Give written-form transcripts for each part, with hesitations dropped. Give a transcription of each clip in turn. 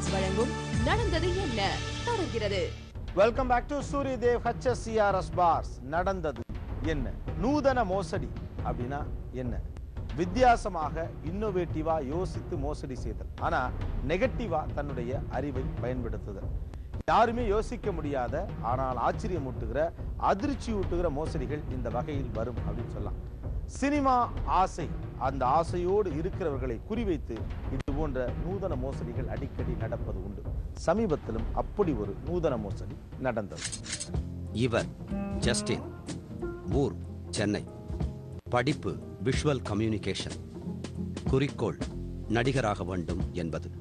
Advance வழங்கும் நடந்தது என்ன தொடர்கிறது. Welcome back to Suryadev HSCRS பார்ஸ். நடந்தது என்ன? நூதன மோசடி அப்படின்னா என்ன? வித்தியாசமாக இன்னோவேட்டிவா யோசித்து மோசடி செய்தல், ஆனா நெகட்டிவா தன்னுடைய அறிவை பயன்படுத்துதல். யாருமே யோசிக்க முடியாத ஆனால் ஆச்சரியமூட்டுகிற அதிர்ச்சி ஊட்டுகிற மோசடிகள் இந்த வகையில் வரும் அப்படின்னு சொல்லலாம். சினிமா ஆசை, அந்த ஆசையோடு இருக்கிறவர்களை குறிவைத்து இது போன்ற நூதன மோசடிகள் அடிக்கடி நடப்பது உண்டு. சமீபத்திலும் அப்படி ஒரு நூதன மோசடி நடந்தது. இவர் ஜஸ்டின், ஊர் சென்னை, படிப்பு விஷுவல் கம்யூனிகேஷன், குறிக்கோள் நடிகராக வேண்டும் என்பது.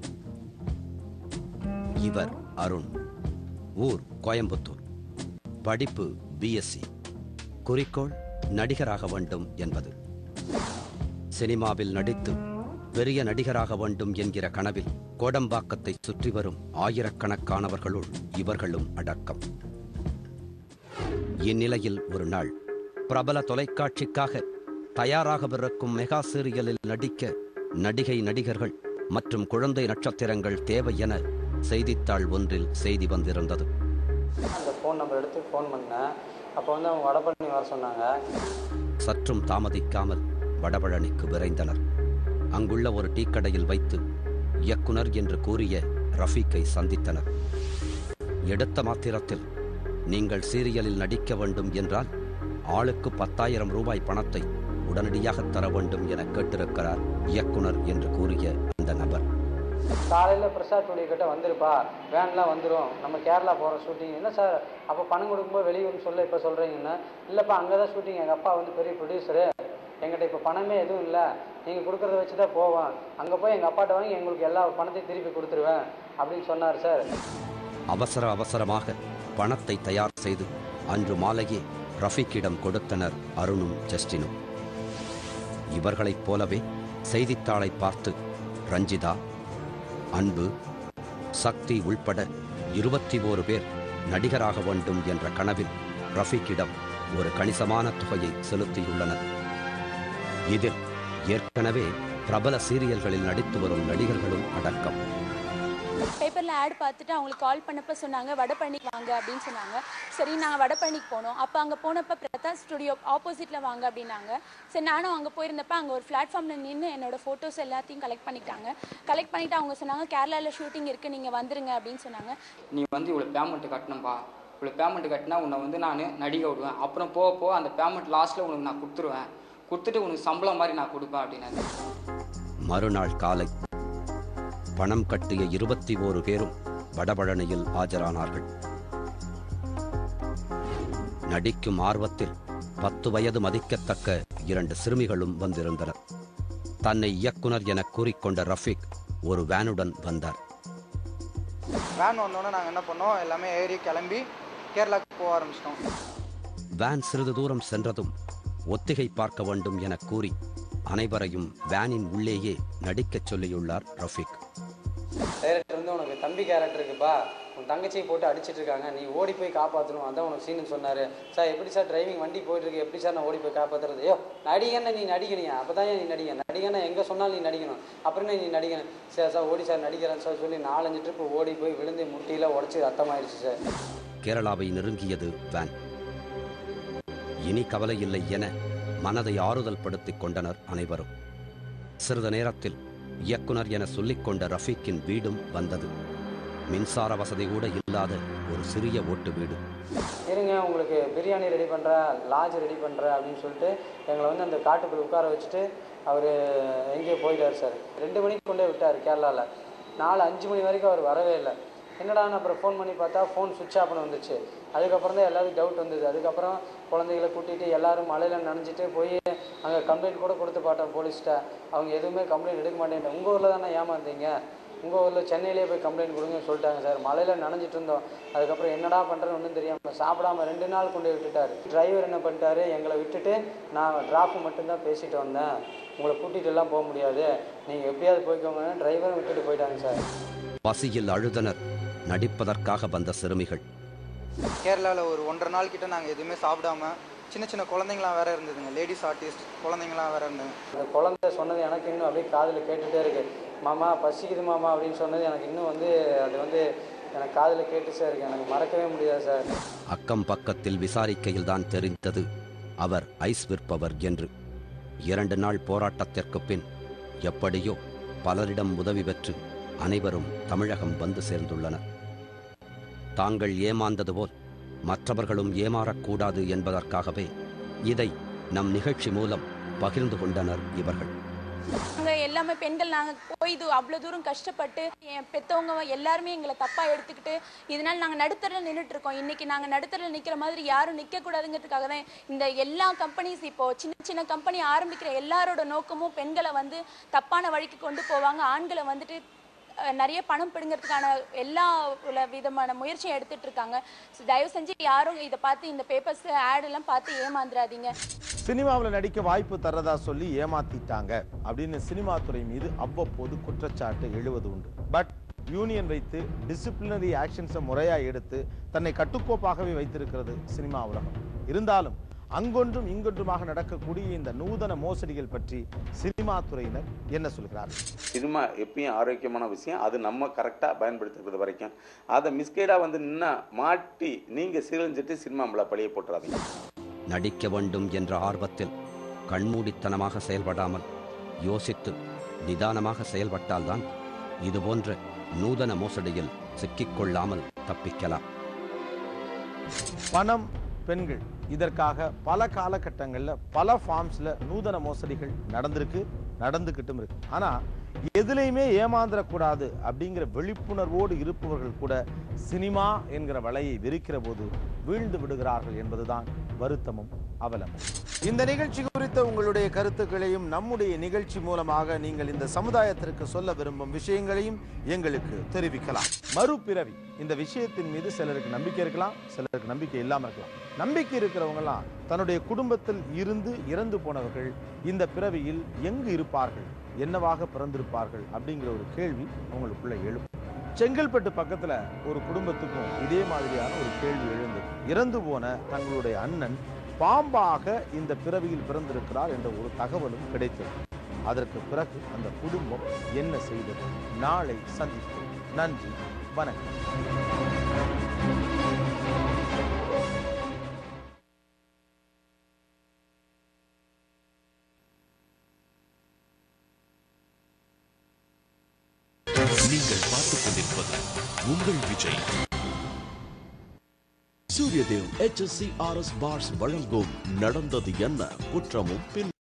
இவர் அருண், ஊர் கோயம்புத்தூர், படிப்பு BSc, குறிக்கோள் நடிகராக வேண்டும் என்பது. சினிமாவில் நடித்து பெரிய நடிகராக வேண்டும் என்கிற கனவில் கோடம்பாக்கத்தை சுற்றி வரும் ஆயிரக்கணக்கானவர்களுள் இவர்களும் அடக்கம். இந்நிலையில் ஒரு நாள் பிரபல தொலைக்காட்சிக்காக தயாராகவிருக்கும் மெகா சீரியலில் நடிக்க நடிகை, நடிகர்கள் மற்றும் குழந்தை நட்சத்திரங்கள் தேவை என செய்தித்தாள் ஒன்றில் செய்தி வந்திருந்தது. அந்த ஃபோன் நம்பர் எடுத்து ஃபோன் பண்ணேன். அப்போ வந்து அவங்க வடபழனி வர சொன்னாங்க. சற்றும் தாமதிக்காமல் வடபழனிக்கு விரைந்தனர். அங்குள்ள ஒரு டீக்கடையில் வைத்து இயக்குனர் என்று கூறிய ரஃபீக்கை சந்தித்தனர். எடுத்த மாத்திரத்தில், நீங்கள் சீரியலில் நடிக்க வேண்டும் என்றால் ஆளுக்கு 10,000 ரூபாய் பணத்தை உடனடியாக தர வேண்டும் என கேட்டிருக்கிறார் இயக்குனர் என்று கூறிய அந்த நபர். காலையில் பிரசாத் உடைய கிட்ட வந்துருப்பா, வேன்லாம் வந்துடும், நம்ம கேரளா போகிற ஷூட்டிங். என்ன சார் அப்போ பணம் கொடுக்கும்போது வெளியூர்னு சொல்ல இப்போ சொல்கிறீங்கன்னா, இல்லைப்பா அங்கே தான் ஷூட்டிங், எங்கள் அப்பா வந்து பெரிய ப்ரொடியூசரு, எங்கிட்ட இப்போ பணமே எதுவும் இல்லை, நீங்கள் கொடுக்குறத வச்சு தான் போவேன், அங்கே போய் எங்கள் அப்பாட்ட வாங்கி எங்களுக்கு எல்லா பணத்தையும் திருப்பி கொடுத்துருவேன் அப்படின்னு சொன்னார் சார். அவசரமாக பணத்தை தயார் செய்து அன்று மாலையே ரஃபீக்கிடம் கொடுத்தனர் அருணும் ஜஸ்டினும். இவர்களைப் போலவே செய்தித்தாளை பார்த்து ரஞ்சிதா, அன்பு, சக்தி உள்பட 21 பேர் நடிகராக வேண்டும் என்ற கனவில் ரஃபீக்கிடம் ஒரு கணிசமான தொகையை செலுத்தியுள்ளனர். இதில் ஏற்கனவே பிரபல சீரியல்களில் நடித்து வரும் நடிகர்களும் அடக்கம். பேப்பரில் ஆட் பார்த்துட்டு அவங்களுக்கு கால் பண்ணப்போ சொன்னாங்க வடபழனிக்கு வாங்க அப்படின்னு சொன்னாங்க. சரி, நாங்கள் வடபழனிக்கு போனோம். அப்போ அங்கே போனப்போ பிரதாப் ஸ்டுடியோ ஆப்போசிட்டில் வாங்க அப்படின்னாங்க. சரி, நானும் அங்கே போயிருந்தப்போ அங்கே ஒரு பிளாட்ஃபார்மில் நின்று என்னோடய ஃபோட்டோஸ் எல்லாத்தையும் கலெக்ட் பண்ணிட்டு அவங்க சொன்னாங்க கேரளாவில் ஷூட்டிங் இருக்குது, நீங்கள் வந்துருங்க அப்படின்னு சொன்னாங்க. நீ வந்து இவ்வளோ பேமெண்ட்டு கட்டணும்பா, இவ்வளோ பேமெண்ட்டு கட்டினா உன்னை வந்து நான் நடிக்க விடுவேன், அப்புறம் போக அந்த பேமெண்ட் லாஸ்ட்டில் உனக்கு நான் கொடுத்துட்டு உனக்கு சம்பளம் மாதிரி நான் கொடுப்பேன் அப்படின்னாரு. மறுநாள் காலை பணம் கட்டிய 21 பேரும் வடபழனியில் ஆஜரானார்கள். நடிக்கும் ஆர்வத்தில் 10 வயது மதிக்கத்தக்க 2 சிறுமிகளும் வந்திருந்தனர். தன்னை இயக்குனர் என கூறிக்கொண்ட ரஃபீக் ஒரு வேனுடன் வந்தார். வேன் வந்தோன்னே நாங்கள் என்ன பண்ணோம், எல்லாமே ஏறி கிளம்பி கேரளாவுக்கு போக ஆரம்பிச்சிட்டோம். வேன் சிறிது தூரம் சென்றதும் ஒத்திகை பார்க்க வேண்டும் என கூறி அனைவரையும் வேனின் உள்ளேயே நடிக்கச் சொல்லியுள்ளார் ரஃபீக். டைரக்டர் வந்து உனக்கு தம்பி கேரக்டர் இருக்குப்பா, உன் தங்கச்சியை போட்டு அடிச்சிட்டு இருக்காங்க, நீ ஓடி போய் காப்பாற்றணும், அதான் உனக்கு சீன்னு சொன்னார். சார் எப்படி சார் டிரைவிங் வண்டி போயிட்டு இருக்கு, எப்படி சார் நான் ஓடி போய் காப்பாற்றுறது? ஐயோ நடிகன்னா நீ நடிக்கணியா, அப்போ தான் நீ நடிகன்னா எங்கே சொன்னாலும் நீ நடிக்கணும், அப்புறம் நீ நடிக்கணும். சார் சார் ஓடி சார் நடிக்கிறேன் சார் சொல்லி 4-5 ட்ரிப்பு ஓடி போய் விழுந்து முட்டியில் உடச்சி ரத்தமாயிடுச்சு சார். கேரளாவை நெருங்கியது வேன். இனி கவலை இல்லை என மனதை ஆறுதல் படுத்திக் கொண்டனர் அனைவரும். சிறிது நேரத்தில் இயக்குனர் என சொல்லிக்கொண்ட ரஃபீக்கின் வீடும் வந்தது. மின்சார வசதி கூட இல்லாத ஒரு சிறிய ஓட்டு வீடு. இருங்க, உங்களுக்கு பிரியாணி ரெடி பண்ணுறேன், லாட்ஜ் ரெடி பண்ணுறேன் அப்படின்னு சொல்லிட்டு எங்களை வந்து அந்த காட்டுக்குள்ள உட்கார வச்சுட்டு அவர் எங்கேயோ போயிட்டார் சார். 2 மணிக்கு கொண்டே விட்டார் கேரளாவில். 4-5 மணி வரைக்கும் அவர் வரவே இல்லை. என்னடான்னு அப்புறம் ஃபோன் பண்ணி பார்த்தா ஃபோன் சுவிட்ச் ஆஃப்னு வந்துச்சு. அதுக்கப்புறம் தான் எல்லாருக்கும் டவுட் வந்தது. அதுக்கப்புறம் குழந்தைகளை கூட்டிகிட்டு எல்லோரும் மழையில் நனைஞ்சிட்டு போய் அங்கே கம்ப்ளைண்ட் கூட கொடுத்து பார்த்தோம் போலீஸ்கிட்ட. அவங்க எதுவுமே கம்ப்ளைண்ட் எடுக்க மாட்டேன். உங்கள் ஊரில் தானே ஏமாந்தீங்க, உங்கள் ஊரில் சென்னையிலே போய் கம்ப்ளைண்ட் கொடுங்கன்னு சொல்லிட்டாங்க சார். மழையில் நனைஞ்சிட்டு இருந்தோம். அதுக்கப்புறம் என்னடா பண்ணுறேன்னு ஒன்றும் தெரியாமல் சாப்பிடாம 2 நாள் கொண்டு விட்டுட்டார். டிரைவர் என்ன பண்ணிட்டாரு, எங்களை விட்டுட்டு நான் டிராஃப் மட்டும்தான் பேசிட்டு வந்தேன், உங்களை கூட்டிகிட்டு எல்லாம் போக முடியாது, நீங்கள் எப்படியாவது போய்க்கோங்கன்னு டிரைவரும் விட்டுட்டு போயிட்டாங்க சார். பசியில் அழுதனர் நடிப்பதற்காக வந்த சிறுமிகள். கேரளாவில் ஒரு 1.5 நாள் கிட்ட நாங்கள் எதுவுமே சாப்பிடாம சின்ன சின்ன குழந்தைங்களாம் வேற இருந்ததுங்க, லேடிஸ் ஆர்டிஸ்ட் குழந்தைங்களாம் வேற இருந்தது. அந்த குழந்தை சொன்னது எனக்கு இன்னும் அப்படியே காதில் கேட்டுகிட்டே இருக்கு. மாமா பசிக்குது மாமா அப்படின்னு சொன்னது எனக்கு இன்னும் வந்து அது வந்து எனக்கு காதில் கேட்டு சார் எனக்கு மறக்கவே முடியாது சார். அக்கம் பக்கத்தில் விசாரிக்கையில் தான் தெரிந்தது அவர் ஐஸ் விற்பவர் என்று. 2 நாள் போராட்டத்திற்கு பின் எப்படியோ பலரிடம் உதவி பெற்று அனைவரும் தமிழகம் வந்து சேர்ந்துள்ளனர். தாங்கள் ஏமாந்தது போல் மற்றவர்களும் ஏமாறக்கூடாது என்பதற்காகவே இதை நம் நிகழ்ச்சி மூலம் பகிர்ந்து கொண்டனர் இவர்கள். நாங்கள் எல்லாமே பெண்கள் நாங்கள் போய் இது அவ்வளோ தூரம் கஷ்டப்பட்டு என் பெற்றவங்க எல்லாருமே எங்களை தப்பாக எடுத்துக்கிட்டு இதனால் நாங்கள் நடுத்தரில் நின்றுட்டு இருக்கோம். இன்றைக்கி நாங்கள் நடுத்தரில் நிற்கிற மாதிரி யாரும் நிற்கக்கூடாதுங்கிறதுக்காக தான் இந்த எல்லா கம்பெனிஸ் இப்போது சின்ன சின்ன கம்பெனி ஆரம்பிக்கிற எல்லாரோட நோக்கமும் பெண்களை வந்து தப்பான வழிக்கு கொண்டு போவாங்க, ஆண்களை வந்துட்டு நிறைய பணம் பிடுங்கிறதுக்கான எல்லா விதமான முயற்சியும் எடுத்துட்டு இருக்காங்க. தயவு செஞ்சு யாரும் இதை பார்த்து இந்த பேப்பர்ஸ் ஆட் எல்லாம் பார்த்து ஏமாந்துடாதீங்க. சினிமாவில் நடிக்க வாய்ப்பு தர்றதா சொல்லி ஏமாத்திட்டாங்க அப்படின்னு சினிமா துறை மீது அவ்வப்போது குற்றச்சாட்டு எழுவது உண்டு. பட் யூனியன் வைத்து டிசிப்ளினரி ஆக்ஷன்ஸை முறையா எடுத்து தன்னை கட்டுக்கோப்பாகவே வைத்திருக்கிறது சினிமா உலகம். இருந்தாலும் அங்கொன்றும் இங்கொன்றுமாக நடக்கக்கூடிய இந்த நூதன மோசடிகள் பற்றி சினிமா துறையினர் என்ன சொல்கிறார்? சினிமா எப்பயும் ஆரோக்கியமான விஷயம், அது நம்ம கரெக்டாக பயன்படுத்துறது வரைக்கும். அதை மிஸ்கைடாக வந்து நின்னா மாட்டி நீங்கள் சீரழிஞ்சிட்டு சினிமா நம்மளை பழிய போட்டுறாதீங்க. நடிக்க வேண்டும் என்ற ஆர்வத்தில் கண்மூடித்தனமாக செயல்படாமல் யோசித்து நிதானமாக செயல்பட்டால்தான் இதுபோன்ற நூதன மோசடியில் சிக்கிக்கொள்ளாமல் தப்பிக்கலாம். பணம், பெண்கள், இதற்காக பல காலகட்டங்களில் பல ஃபார்ம்ஸில் நூதன மோசடிகள் நடந்துக்கிட்டும் இருக்கு. ஆனால் எதுலையுமே ஏமாந்துடக்கூடாது அப்படிங்கிற விழிப்புணர்வோடு இருப்பவர்கள் கூட சினிமா என்கிற வலையை வெறுக்கிற போது வீழ்ந்து விடுகிறார்கள் என்பதுதான் வருத்தமும் அவலமும். இந்த நிகழ்ச்சி குறித்த உங்களுடைய கருத்துக்களையும் நம்முடைய நிகழ்ச்சி மூலமாக நீங்கள் இந்த சமுதாயத்திற்கு சொல்ல விரும்பும் விஷயங்களையும் எங்களுக்கு தெரிவிக்கலாம். மறுபிறவி இந்த விஷயத்தின் மீது சிலருக்கு நம்பிக்கை இருக்கலாம், சிலருக்கு நம்பிக்கை இல்லாமல் இருக்கலாம். நம்பிக்கை இருக்கிறவங்கலாம் தன்னுடைய குடும்பத்தில் இருந்து இறந்து போனவர்கள் இந்த பிறவியில் எங்கு இருப்பார்கள், என்னவாக பிறந்திருப்பார்கள் அப்படிங்கிற ஒரு கேள்வி அவங்களுக்குள்ள எழும். செங்கல்பட்டு பக்கத்துல ஒரு குடும்பத்துக்கும் இதே மாதிரியான ஒரு கேள்வி எழுந்தது. இறந்து போன தங்களுடைய அண்ணன் பாம்பாக இந்த பிறவியில் பிறந்திருக்கிறார் என்ற ஒரு தகவலும் கிடைத்தது. அதற்கு பிறகு அந்த குடும்பம் என்ன செய்தது? நாளை சந்திப்போம். நன்றி, வணக்கம். நீங்கள் பார்த்துக் கொண்டிருப்பது உங்கள் விஜய். சூரியதேவ் HSCRS பார்ஸ் வழங்கும் நடந்தது என்ன, குற்றமும் பின்